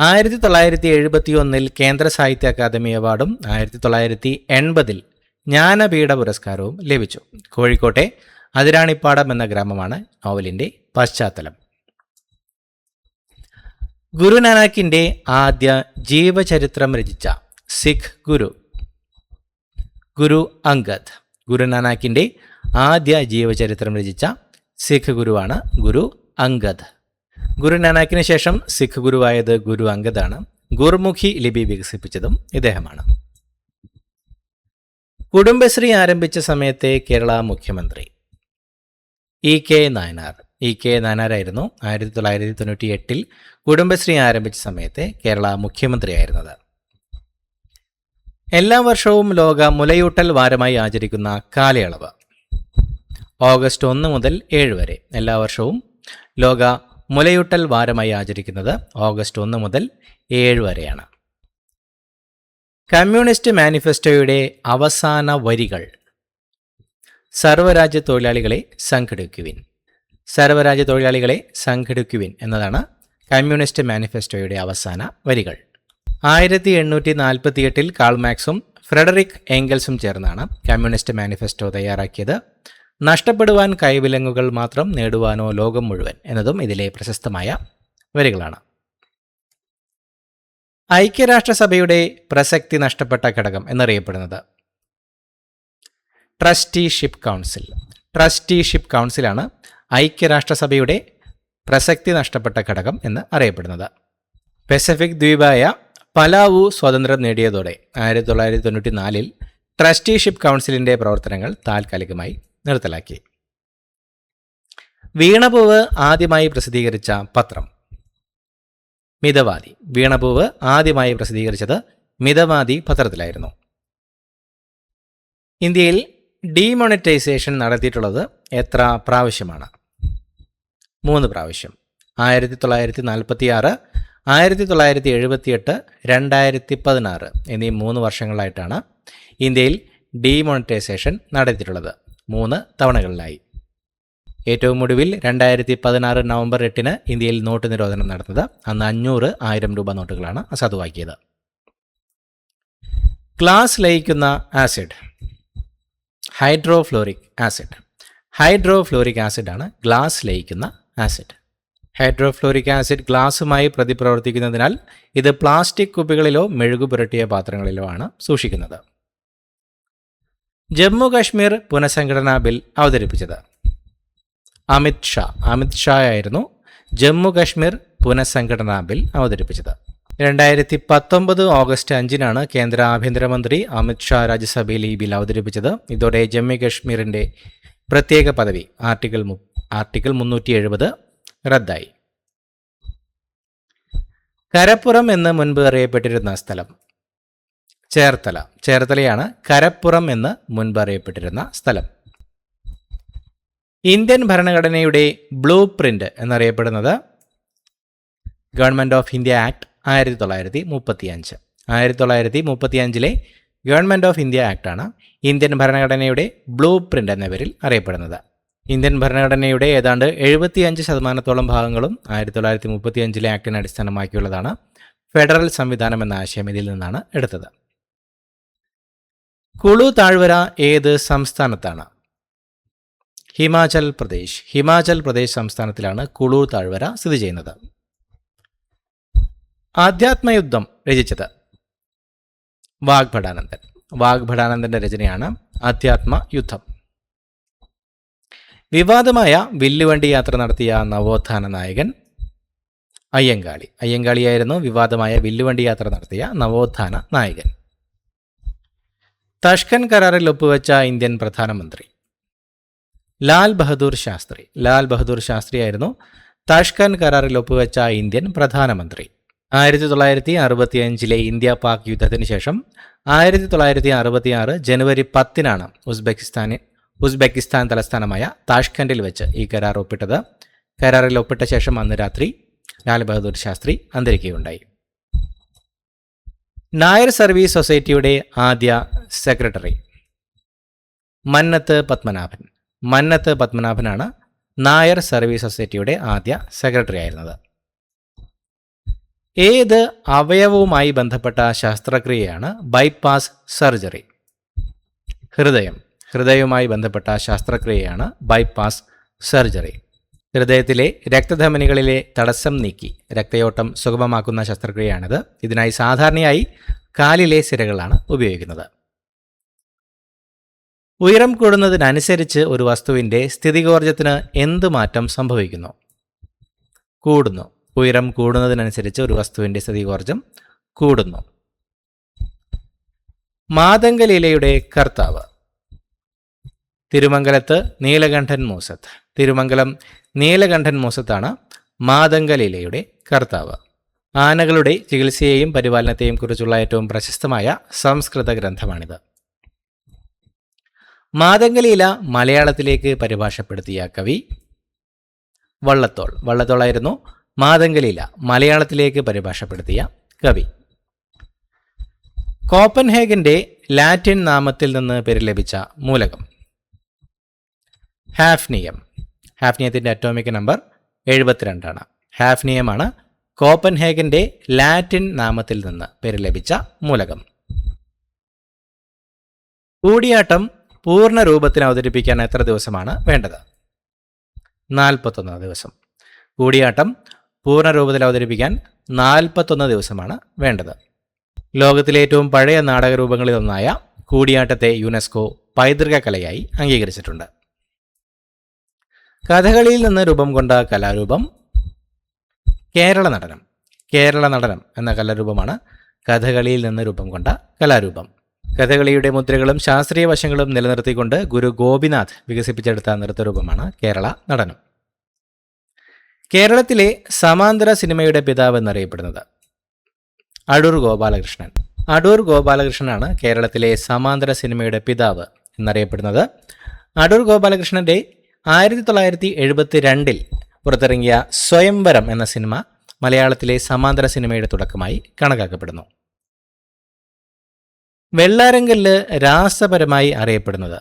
1971 കേന്ദ്ര സാഹിത്യ അക്കാദമി അവാർഡും 1980 ജ്ഞാനപീഠ പുരസ്കാരവും ലഭിച്ചു. കോഴിക്കോട്ടെ അതിരാണിപ്പാടം എന്ന ഗ്രാമമാണ് നോവലിൻ്റെ പശ്ചാത്തലം. ഗുരുനാനാക്കിൻ്റെ ആദ്യ ജീവചരിത്രം രചിച്ച സിഖ് ഗുരു? ഗുരു അംഗദ്. ഗുരുനാനാക്കിൻ്റെ ആദ്യ ജീവചരിത്രം രചിച്ച സിഖ് ഗുരുവാണ് ഗുരു അംഗദ്. ഗുരുനാനാക്കിന് ശേഷം സിഖ് ഗുരുവായത് ഗുരു അംഗദാണ്. ഗുർമുഖി ലിപി വികസിപ്പിച്ചതും ഇദ്ദേഹമാണ്. കുടുംബശ്രീ ആരംഭിച്ച സമയത്തെ കേരള മുഖ്യമന്ത്രി? EK നായനാർ. EK നായനാരായിരുന്നു 1998 കുടുംബശ്രീ ആരംഭിച്ച സമയത്തെ കേരള മുഖ്യമന്ത്രിയായിരുന്നത്. എല്ലാ വർഷവും ലോക മുലയൂട്ടൽ വാരമായി ആചരിക്കുന്ന കാലയളവ്? ഓഗസ്റ്റ് 1 മുതൽ 7 വരെ. എല്ലാ വർഷവും ലോക മുലയൂട്ടൽ വാരമായി ആചരിക്കുന്നത് ഓഗസ്റ്റ് 1 മുതൽ 7 വരെയാണ്. കമ്മ്യൂണിസ്റ്റ് മാനിഫെസ്റ്റോയുടെ അവസാന വരികൾ? സർവ്വരാജ്യ തൊഴിലാളികളെ സംഘടിക്കുവിൻ. സർവ്വരാജ്യ തൊഴിലാളികളെ സംഘടിക്കുവിൻ എന്നതാണ് കമ്മ്യൂണിസ്റ്റ് മാനിഫെസ്റ്റോയുടെ അവസാന വരികൾ. 1848 കാൾ മാക്സും ഫ്രെഡറിക് എംഗൽസും ചേർന്നാണ് കമ്മ്യൂണിസ്റ്റ് മാനിഫെസ്റ്റോ തയ്യാറാക്കിയത്. നഷ്ടപ്പെടുവാൻ കൈവിലങ്ങുകൾ മാത്രം, നേടുവാനോ ലോകം മുഴുവൻ എന്നതും ഇതിലെ പ്രശസ്തമായ വരികളാണ്. ഐക്യരാഷ്ട്രസഭയുടെ പ്രസക്തി നഷ്ടപ്പെട്ട ഘടകം എന്നറിയപ്പെടുന്നത്? Trusteeship council. ട്രസ്റ്റിഷിപ്പ് കൗൺസിലാണ് ഐക്യരാഷ്ട്രസഭയുടെ പ്രസക്തി നഷ്ടപ്പെട്ട ഘടകം എന്ന് അറിയപ്പെടുന്നത്. പസഫിക് ദ്വീപായ പലാവു സ്വാതന്ത്ര്യം നേടിയതോടെ 1994 ട്രസ്റ്റിഷിപ്പ് കൗൺസിലിൻ്റെ പ്രവർത്തനങ്ങൾ താൽക്കാലികമായി നിർത്തലാക്കി. വീണപൂവ് ആദ്യമായി പ്രസിദ്ധീകരിച്ച പത്രം? മിതവാദി. വീണപൂവ് ആദ്യമായി പ്രസിദ്ധീകരിച്ചത് മിതവാദി പത്രത്തിലായിരുന്നു. ഇന്ത്യയിൽ ഡീമോണിറ്റൈസേഷൻ നടത്തിയിട്ടുള്ളത് എത്ര പ്രാവശ്യമാണ്? 3 പ്രാവശ്യം. 1946, 1978, 2016 എന്നീ 3 വർഷങ്ങളിലായിട്ടാണ് ഇന്ത്യയിൽ ഡീമോണിറ്റൈസേഷൻ നടത്തിയിട്ടുള്ളത്. 3 തവണകളിലായി. ഏറ്റവും ഒടുവിൽ 2016 നവംബർ 8 ഇന്ത്യയിൽ നോട്ട് നിരോധനം നടന്നത്. അന്ന് 500, 1000 രൂപ നോട്ടുകളാണ് അസാധുവാക്കിയത്. ഗ്ലാസ് ലയിക്കുന്ന ആസിഡ് ഹൈഡ്രോഫ്ലോറിക് ആസിഡ്. ഹൈഡ്രോഫ്ലോറിക് ആസിഡാണ് ഗ്ലാസ് ലയിക്കുന്ന ആസിഡ്. ഹൈഡ്രോഫ്ലോറിക് ആസിഡ് ഗ്ലാസുമായി പ്രതിപ്രവർത്തിക്കുന്നതിനാൽ ഇത് പ്ലാസ്റ്റിക് കുപ്പികളിലോ മെഴുകു പുരട്ടിയ പാത്രങ്ങളിലോ ആണ് സൂക്ഷിക്കുന്നത്. ജമ്മു കാശ്മീർ പുനഃസംഘടനാ ബിൽ അവതരിപ്പിച്ചത് അമിത് ഷാ ആയിരുന്നു ജമ്മു കാശ്മീർ പുനഃസംഘടനാ ബിൽ അവതരിപ്പിച്ചത്. 2019 ഓഗസ്റ്റ് 5 കേന്ദ്ര ആഭ്യന്തരമന്ത്രി അമിത് ഷാ രാജ്യസഭയിൽ ഈ ബിൽ അവതരിപ്പിച്ചത്. ഇതോടെ ജമ്മു കാശ്മീരിൻ്റെ പ്രത്യേക പദവി ആർട്ടിക്കിൾ 370 റദ്ദായി. കരപ്പുറം എന്ന് മുൻപ് അറിയപ്പെട്ടിരുന്ന സ്ഥലം ചേർത്തലയാണ് കരപ്പുറം എന്ന് മുൻപ് അറിയപ്പെട്ടിരുന്ന സ്ഥലം. ഇന്ത്യൻ ഭരണഘടനയുടെ ബ്ലൂ പ്രിന്റ് എന്നറിയപ്പെടുന്നത് government of India act 1935. 1935 government of India ആക്ടാണ് ഇന്ത്യൻ ഭരണഘടനയുടെ ബ്ലൂ പ്രിന്റ് എന്ന പേരിൽ അറിയപ്പെടുന്നത്. ഇന്ത്യൻ ഭരണഘടനയുടെ ഏതാണ്ട് 75% ഭാഗങ്ങളും 1935 ആക്ടിനെ അടിസ്ഥാനമാക്കിയുള്ളതാണ്. ഫെഡറൽ സംവിധാനം എന്ന ആശയം ഇതിൽ നിന്നാണ് എടുത്തത്. കുളു താഴ്വര ഏത് സംസ്ഥാനത്താണ്? ഹിമാചൽ പ്രദേശ് സംസ്ഥാനത്തിലാണ് കുളു താഴ്വര സ്ഥിതി ചെയ്യുന്നത്. ആധ്യാത്മയുദ്ധം രചിച്ചത് വാഗ്ഭടാനന്ദന്റെ രചനയാണ് ആധ്യാത്മയുദ്ധം. വിവാദമായ വില്ലുവണ്ടി യാത്ര നടത്തിയ നവോത്ഥാന നായകൻ അയ്യങ്കാളിയായിരുന്നു വിവാദമായ വില്ലുവണ്ടി യാത്ര നടത്തിയ നവോത്ഥാന നായകൻ. തഷ്കൻ കരാറിൽ ഒപ്പുവെച്ച ഇന്ത്യൻ പ്രധാനമന്ത്രി ലാൽ ബഹദൂർ ശാസ്ത്രിയായിരുന്നു താഷ്കൻ കരാറിൽ ഒപ്പുവെച്ച ഇന്ത്യൻ പ്രധാനമന്ത്രി. 1965 ഇന്ത്യ പാക് യുദ്ധത്തിന് ശേഷം 1966 ജനുവരി 10 ഉസ്ബെക്കിസ്ഥാൻ തലസ്ഥാനമായ താഷ്കൻഡിൽ വെച്ച് ഈ കരാർ ഒപ്പിട്ടത്. കരാറിൽ ഒപ്പിട്ട ശേഷം അന്ന് രാത്രി ലാൽ ബഹദൂർ ശാസ്ത്രി അന്തരിക്കുകയുണ്ടായി. നായർ സർവീസ് സൊസൈറ്റിയുടെ ആദ്യ സെക്രട്ടറി മന്നത്ത് പത്മനാഭനാണ് നായർ സർവീസ് സൊസൈറ്റിയുടെ ആദ്യ സെക്രട്ടറി ആയിരുന്നത്. ഏത് അവയവവുമായി ബന്ധപ്പെട്ട ശസ്ത്രക്രിയയാണ് ബൈപ്പാസ് സർജറി? ഹൃദയവുമായി ബന്ധപ്പെട്ട ശസ്ത്രക്രിയയാണ് ബൈപ്പാസ് സർജറി. ഹൃദയത്തിലെ രക്തധമനികളിലെ തടസ്സം നീക്കി രക്തയോട്ടം സുഗമമാക്കുന്ന ശസ്ത്രക്രിയയാണിത്. ഇതിനായി സാധാരണയായി കാലിലെ സിരകളാണ് ഉപയോഗിക്കുന്നത്. ഉയരം കൂടുന്നതിനനുസരിച്ച് ഒരു വസ്തുവിൻ്റെ സ്ഥിതികോർജ്ജത്തിന് എന്ത് മാറ്റം സംഭവിക്കുന്നു? കൂടുന്നു. ഉയരം കൂടുന്നതിനനുസരിച്ച് ഒരു വസ്തുവിൻ്റെ സ്ഥിതികോർജ്ജം കൂടുന്നു. മാതംഗലീലയുടെ കർത്താവ് തിരുമംഗലം നീലകണ്ഠൻ മൂസത്താണ് മാതംഗലീലയുടെ കർത്താവ്. ആനകളുടെ ചികിത്സയെയും പരിപാലനത്തെയും കുറിച്ചുള്ള ഏറ്റവും പ്രശസ്തമായ സംസ്കൃത ഗ്രന്ഥമാണിത്. മാതംഗലീല മലയാളത്തിലേക്ക് പരിഭാഷപ്പെടുത്തിയ കവി വള്ളത്തോളായിരുന്നു മാതംഗലീല മലയാളത്തിലേക്ക് പരിഭാഷപ്പെടുത്തിയ കവി. കോപ്പൻഹേഗന്റെ ലാറ്റിൻ നാമത്തിൽ നിന്ന് പേര് ലഭിച്ച മൂലകം ഹാഫ്നിയത്തിൻ്റെ അറ്റോമിക് നമ്പർ 72 ഹാഫ്നിയമാണ് കോപ്പൻഹേഗന്റെ ലാറ്റിൻ നാമത്തിൽ നിന്ന് പേര് ലഭിച്ച മൂലകം. കൂടിയാട്ടം പൂർണ്ണ രൂപത്തിൽ അവതരിപ്പിക്കാൻ എത്ര ദിവസമാണ് വേണ്ടത്? 41 ദിവസം. കൂടിയാട്ടം പൂർണ്ണ രൂപത്തിൽ അവതരിപ്പിക്കാൻ 41 ദിവസമാണ് വേണ്ടത്. ലോകത്തിലെ ഏറ്റവും പഴയ നാടകരൂപങ്ങളിലൊന്നായ കൂടിയാട്ടത്തെ യുനെസ്കോ പൈതൃക കലയായി അംഗീകരിച്ചിട്ടുണ്ട്. കഥകളിയിൽ നിന്ന് രൂപം കൊണ്ട കലാരൂപം കേരള നടനം എന്ന കലാരൂപമാണ് കഥകളിയിൽ നിന്ന് രൂപം കൊണ്ട കലാരൂപം. കഥകളിയുടെ മുദ്രകളും ശാസ്ത്രീയ വശങ്ങളും നിലനിർത്തിക്കൊണ്ട് ഗുരു ഗോപിനാഥ് വികസിപ്പിച്ചെടുത്ത നൃത്തരൂപമാണ് കേരള നടനം. കേരളത്തിലെ സമാന്തര സിനിമയുടെ പിതാവ് എന്നറിയപ്പെടുന്നത് അടൂർ ഗോപാലകൃഷ്ണൻ. അടൂർ ഗോപാലകൃഷ്ണനാണ് കേരളത്തിലെ സമാന്തര സിനിമയുടെ പിതാവ് എന്നറിയപ്പെടുന്നത്. അടൂർ ഗോപാലകൃഷ്ണന്റെ 1972 പുറത്തിറങ്ങിയ സ്വയംവരം എന്ന സിനിമ മലയാളത്തിലെ സമാന്തര സിനിമയുടെ തുടക്കമായി കണക്കാക്കപ്പെടുന്നു. വെള്ളാരങ്കല്ല് രാസപരമായി അറിയപ്പെടുന്നത്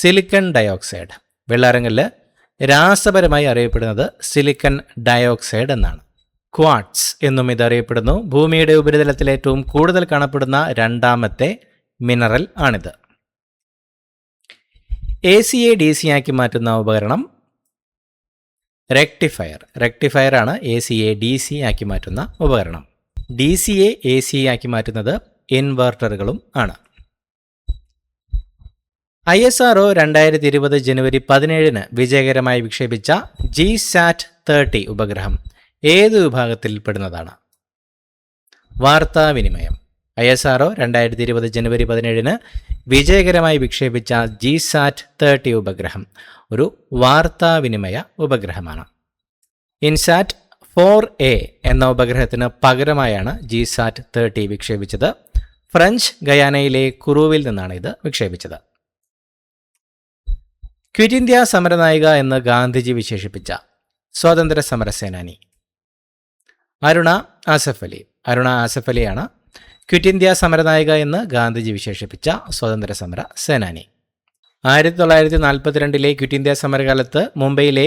സിലിക്കൺ ഡയോക്സൈഡ്. വെള്ളാരങ്കല്ല് രാസപരമായി അറിയപ്പെടുന്നത് സിലിക്കൺ ഡയോക്സൈഡ് എന്നാണ്. ക്വാർട്സ് എന്നും ഇതറിയപ്പെടുന്നു. ഭൂമിയുടെ ഉപരിതലത്തിൽ ഏറ്റവും കൂടുതൽ കാണപ്പെടുന്ന രണ്ടാമത്തെ മിനറൽ ആണിത്. AC-യെ DC ആക്കി മാറ്റുന്ന ഉപകരണം റെക്ടിഫയർ. റെക്ടിഫയർ ആണ് AC-യെ DC ആക്കി മാറ്റുന്ന ഉപകരണം. DC-യെ AC ആക്കി മാറ്റുന്നത് ഇൻവെർട്ടറുകളും ആണ്. ISRO 2020 ജനുവരി 17 വിജയകരമായി വിക്ഷേപിച്ച GSAT-30 ഉപഗ്രഹം ഏത് വിഭാഗത്തിൽ പെടുന്നതാണ്? വാർത്താവിനിമയം. ISRO 2020 ജനുവരി 17 വിജയകരമായി വിക്ഷേപിച്ച GSAT-30 ഉപഗ്രഹം ഒരു വാർത്താവിനിമയ ഉപഗ്രഹമാണ്. ഇൻസാറ്റ് 4A എന്ന ഉപഗ്രഹത്തിന് പകരമായാണ് GSAT-30 വിക്ഷേപിച്ചത്. ഫ്രഞ്ച് ഗയാനയിലെ കുറൂവിൽ നിന്നാണ് ഇത് വിക്ഷേപിച്ചത്. ക്വിറ്റ് ഇന്ത്യ സമരനായിക എന്ന് ഗാന്ധിജി വിശേഷിപ്പിച്ച സ്വാതന്ത്ര്യ സമര സേനാനി അരുണ ആസഫ് അലി. അരുണ ആസഫ് അലിയാണ് ക്വിറ്റ് ഇന്ത്യ സമരനായിക എന്ന് ഗാന്ധിജി വിശേഷിപ്പിച്ച സ്വാതന്ത്ര്യ സമര സേനാനി. 1942 ക്വിറ്റ് ഇന്ത്യ സമരകാലത്ത് മുംബൈയിലെ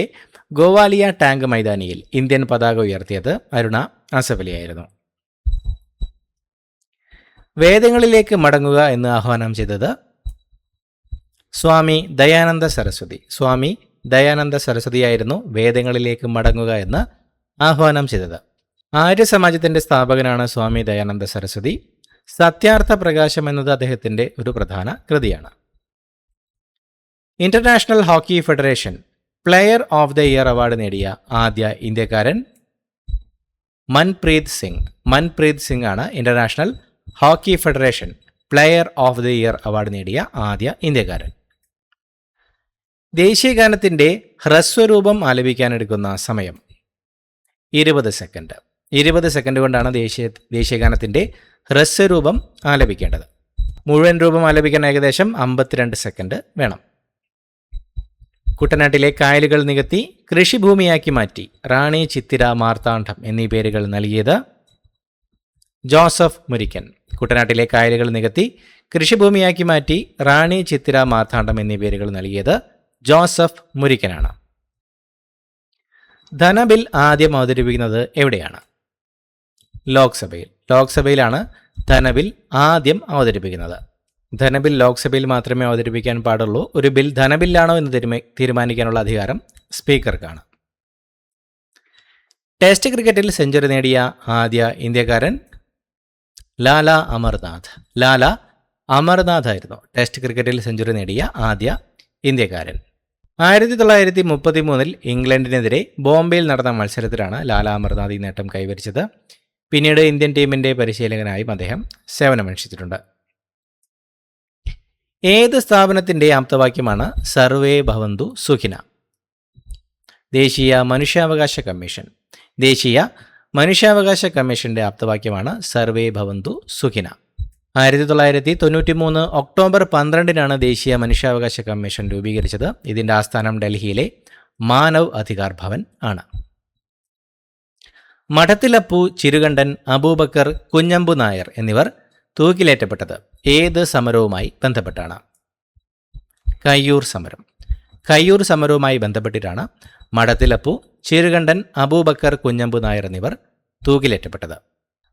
ഗോവാലിയ ടാങ്ക് മൈതാനിയിൽ ഇന്ത്യൻ പതാക ഉയർത്തിയത് അരുണ ആസഫ് അലിയായിരുന്നു. വേദങ്ങളിലേക്ക് മടങ്ങുക എന്ന് ആഹ്വാനം ചെയ്തത് സ്വാമി ദയാനന്ദ സരസ്വതി. സ്വാമി ദയാനന്ദ സരസ്വതിയായിരുന്നു വേദങ്ങളിലേക്ക് മടങ്ങുക എന്ന് ആഹ്വാനം ചെയ്തത്. ആര്യസമാജത്തിന്റെ സ്ഥാപകനാണ് സ്വാമി ദയാനന്ദ സരസ്വതി. സത്യാർത്ഥ പ്രകാശം എന്നത് അദ്ദേഹത്തിന്റെ ഒരു പ്രധാന കൃതിയാണ്. International hockey federation player of the year award നേടിയ ആദ്യ ഇന്ത്യക്കാരൻ മൻപ്രീത് സിംഗ്. മൻപ്രീത് സിംഗ് ആണ് international hockey federation player of the year award നേടിയ ആദ്യ ഇന്ത്യക്കാരൻ. ദേശീയഗാനത്തിന്റെ ഹ്രസ്വരൂപം ആലപിക്കാനെടുക്കുന്ന സമയം 20 സെക്കൻഡ്. 20 സെക്കൻഡ് കൊണ്ടാണ് ദേശീയഗാനത്തിന്റെ ഹ്രസ്വരൂപം ആലപിക്കേണ്ടത്. മുഴുവൻ രൂപം ആലപിക്കാൻ ഏകദേശം 52 സെക്കൻഡ് വേണം. കുട്ടനാട്ടിലെ കായലുകൾ നികത്തി കൃഷിഭൂമിയാക്കി മാറ്റി റാണി ചിത്തിര മാർത്താണ്ഡം എന്നീ പേരുകൾ നൽകിയത് ജോസഫ് മുരിക്കൻ. കുട്ടനാട്ടിലെ കായലുകൾ നികത്തി കൃഷിഭൂമിയാക്കി മാറ്റി റാണി ചിത്തിര മാർത്താണ്ഡം എന്നീ പേരുകൾ നൽകിയത് ജോസഫ് മുരിക്കനാണ്. ധനബിൽ ആദ്യം അവതരിപ്പിക്കുന്നത് എവിടെയാണ്? ലോക്സഭയിൽ. ലോക്സഭയിലാണ് ധനബിൽ ആദ്യം അവതരിപ്പിക്കുന്നത്. ധനബിൽ ലോക്സഭയിൽ മാത്രമേ അവതരിപ്പിക്കാൻ പാടുള്ളൂ. ഒരു ബിൽ ധനബില്ലാണോ എന്ന് തീരുമാനിക്കാനുള്ള അധികാരം സ്പീക്കർക്കാണ്. ടെസ്റ്റ് ക്രിക്കറ്റിൽ സെഞ്ചുറി നേടിയ ആദ്യ ഇന്ത്യക്കാരൻ ലാല അമർനാഥ്. ലാല അമർനാഥ് ആയിരുന്നു ടെസ്റ്റ് ക്രിക്കറ്റിൽ സെഞ്ചുറി നേടിയ ആദ്യ ഇന്ത്യക്കാരൻ. 1933 ഇംഗ്ലണ്ടിനെതിരെ ബോംബെയിൽ നടന്ന മത്സരത്തിലാണ് ലാല അമർനാഥ് ഈ നേട്ടം കൈവരിച്ചത്. പിന്നീട് ഇന്ത്യൻ ടീമിന്റെ പരിശീലകനായും അദ്ദേഹം സേവനമനുഷ്ഠിച്ചിട്ടുണ്ട്. ഏത് സ്ഥാപനത്തിന്റെ ആപ്തവാക്യമാണ് സർവേ ഭവന്തു സുഖിന? ദേശീയ മനുഷ്യാവകാശ കമ്മീഷൻ. ദേശീയ മനുഷ്യാവകാശ കമ്മീഷന്റെ ആപ്തവാക്യമാണ് സർവേ ഭവന്തു സുഖിന. 1993 ഒക്ടോബർ 12 ദേശീയ മനുഷ്യാവകാശ കമ്മീഷൻ രൂപീകരിച്ചത്. ഇതിന്റെ ആസ്ഥാനം ഡൽഹിയിലെ മാനവ് അധികാർ ഭവൻ ആണ്. മഠത്തിലപ്പു, ചിരുകണ്ഠൻ, അബൂബക്കർ, കുഞ്ഞമ്പു നായർ എന്നിവർ തൂക്കിലേറ്റപ്പെട്ടത് ഏത് സമരവുമായി ബന്ധപ്പെട്ടാണ്? കയ്യൂർ സമരം. കയ്യൂർ സമരവുമായി ബന്ധപ്പെട്ടിട്ടാണ് മഠത്തിലപ്പു, ചിരുകണ്ഠൻ, അബൂബക്കർ, കുഞ്ഞമ്പു നായർ എന്നിവർ തൂക്കിലേറ്റപ്പെട്ടത്.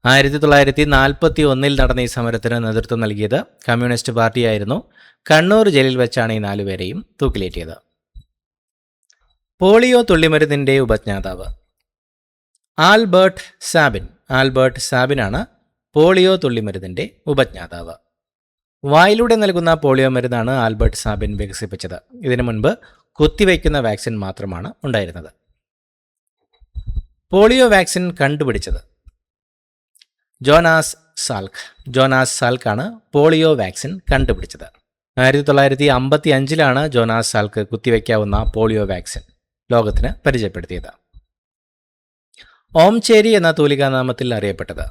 1941 നടന്ന ഈ സമരത്തിന് നേതൃത്വം നൽകിയത് കമ്മ്യൂണിസ്റ്റ് പാർട്ടിയായിരുന്നു. കണ്ണൂർ ജയിലിൽ വെച്ചാണ് ഈ 4 പേരെയും തൂക്കിലേറ്റിയത്. പോളിയോ തുള്ളിമരുന്നിന്റെ ഉപജ്ഞാതാവ് ആൽബർട്ട് സാബിൻ. ആൽബർട്ട് സാബിനാണ് പോളിയോ തുള്ളിമരുന്നിന്റെ ഉപജ്ഞാതാവ്. വായിലൂടെ നൽകുന്ന പോളിയോ മരുന്നാണ് ആൽബർട്ട് സാബിൻ വികസിപ്പിച്ചത്. ഇതിനു മുൻപ് കുത്തിവയ്ക്കുന്ന വാക്സിൻ മാത്രമാണ് ഉണ്ടായിരുന്നത്. പോളിയോ വാക്സിൻ കണ്ടുപിടിച്ചത് ജോനാസ് സാൽക്ക്. ജോനാസ് സാൽക്കാണ് പോളിയോ വാക്സിൻ കണ്ടുപിടിച്ചത്. 1955 ജോനാസ് സാൽക്ക് കുത്തിവയ്ക്കാവുന്ന പോളിയോ വാക്സിൻ ലോകത്തിന് പരിചയപ്പെടുത്തിയത്. ഓംചേരി എന്ന തൂലികാനാമത്തിൽ അറിയപ്പെട്ടത്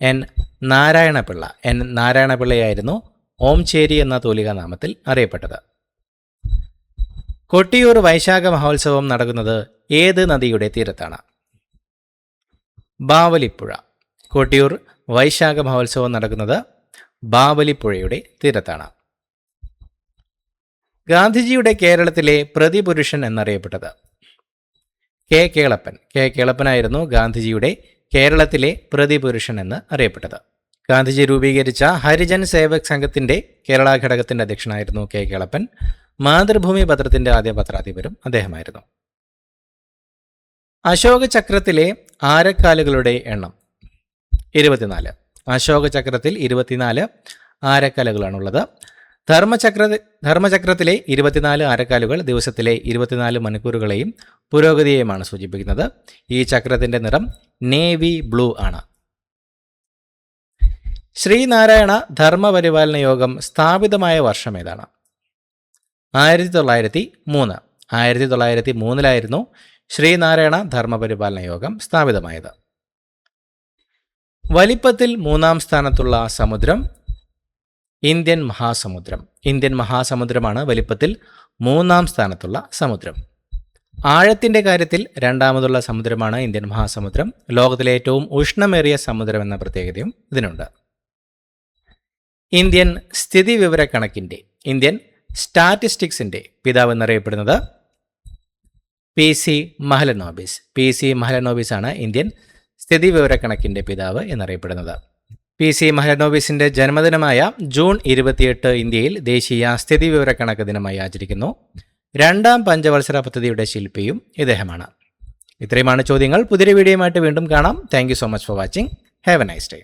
എൻ നാരായണപിള്ള. എൻ നാരായണപിള്ളയായിരുന്നു ഓംചേരി എന്ന തൂലികാനാമത്തിൽ അറിയപ്പെട്ടത്. കൊട്ടിയൂർ വൈശാഖ മഹോത്സവം നടക്കുന്നത് ഏത് നദിയുടെ തീരത്താണ്? ബാവലിപ്പുഴ. കൊട്ടിയൂർ വൈശാഖ മഹോത്സവം നടക്കുന്നത് ബാവലിപ്പുഴയുടെ തീരത്താണ്. ഗാന്ധിജിയുടെ കേരളത്തിലെ പ്രതിപുരുഷൻ എന്നറിയപ്പെട്ടത് കെ കേളപ്പൻ. കെ കേളപ്പനായിരുന്നു ഗാന്ധിജിയുടെ കേരളത്തിലെ പ്രതിപുരുഷൻ എന്ന് അറിയപ്പെട്ടത്. ഗാന്ധിജി രൂപീകരിച്ച ഹരിജൻ സേവക് സംഘത്തിന്റെ കേരള ഘടകത്തിന്റെ അധ്യക്ഷനായിരുന്നു കെ കേളപ്പൻ. മാതൃഭൂമി പത്രത്തിന്റെ ആദ്യ പത്രാധിപരും അദ്ദേഹമായിരുന്നു. അശോക ചക്രത്തിലെ ആരക്കാലുകളുടെ എണ്ണം 24. അശോക ചക്രത്തിൽ 24 ആരക്കാലുകളാണുള്ളത്. ധർമ്മചക്രത്തിലെ 24 ആരക്കാലുകൾ ദിവസത്തിലെ 24 മണിക്കൂറുകളെയും പുരോഗതിയെയുമാണ് സൂചിപ്പിക്കുന്നത്. ഈ ചക്രത്തിന്റെ നിറം നേവി ബ്ലൂ ആണ്. ശ്രീനാരായണ ധർമ്മപരിപാലന യോഗം സ്ഥാപിതമായ വർഷം ഏതാണ്? 1903. 1903 ശ്രീനാരായണ ധർമ്മപരിപാലന യോഗം സ്ഥാപിതമായത്. വലിപ്പത്തിൽ 3-ാം സ്ഥാനത്തുള്ള സമുദ്രം ഇന്ത്യൻ മഹാസമുദ്രം. ഇന്ത്യൻ മഹാസമുദ്രമാണ് വലിപ്പത്തിൽ 3-ാം സ്ഥാനത്തുള്ള സമുദ്രം. ആഴത്തിന്റെ കാര്യത്തിൽ 2ാമതുള്ള സമുദ്രമാണ് ഇന്ത്യൻ മഹാസമുദ്രം. ലോകത്തിലെ ഏറ്റവും ഉഷ്ണമേറിയ സമുദ്രം എന്ന പ്രത്യേകതയും ഇതിനുണ്ട്. ഇന്ത്യൻ സ്ഥിതിവിവരക്കണക്കിന്റെ, ഇന്ത്യൻ സ്റ്റാറ്റിസ്റ്റിക്സിന്റെ പിതാവ് എന്നറിയപ്പെടുന്നത് PC മഹലനോബിസ്. PC മഹലനോബിസ് ആണ് ഇന്ത്യൻ സ്ഥിതിവിവരക്കണക്കിന്റെ പിതാവ് എന്നറിയപ്പെടുന്നത്. PC മഹലനോബിസിന്റെ ജന്മദിനമായ ജൂൺ 28 ഇന്ത്യയിൽ ദേശീയ സ്ഥിതിവിവരക്കണക്ക് ദിനമായി ആചരിക്കുന്നു. 2ാം പഞ്ചവത്സര പദ്ധതിയുടെ ശില്പിയും ഇദ്ദേഹമാണ്. ഇത്രയുമാണ് ചോദ്യങ്ങൾ. പുതിയൊരു വീഡിയോയുമായിട്ട് വീണ്ടും കാണാം. Thank you so much for watching. Have A nice day.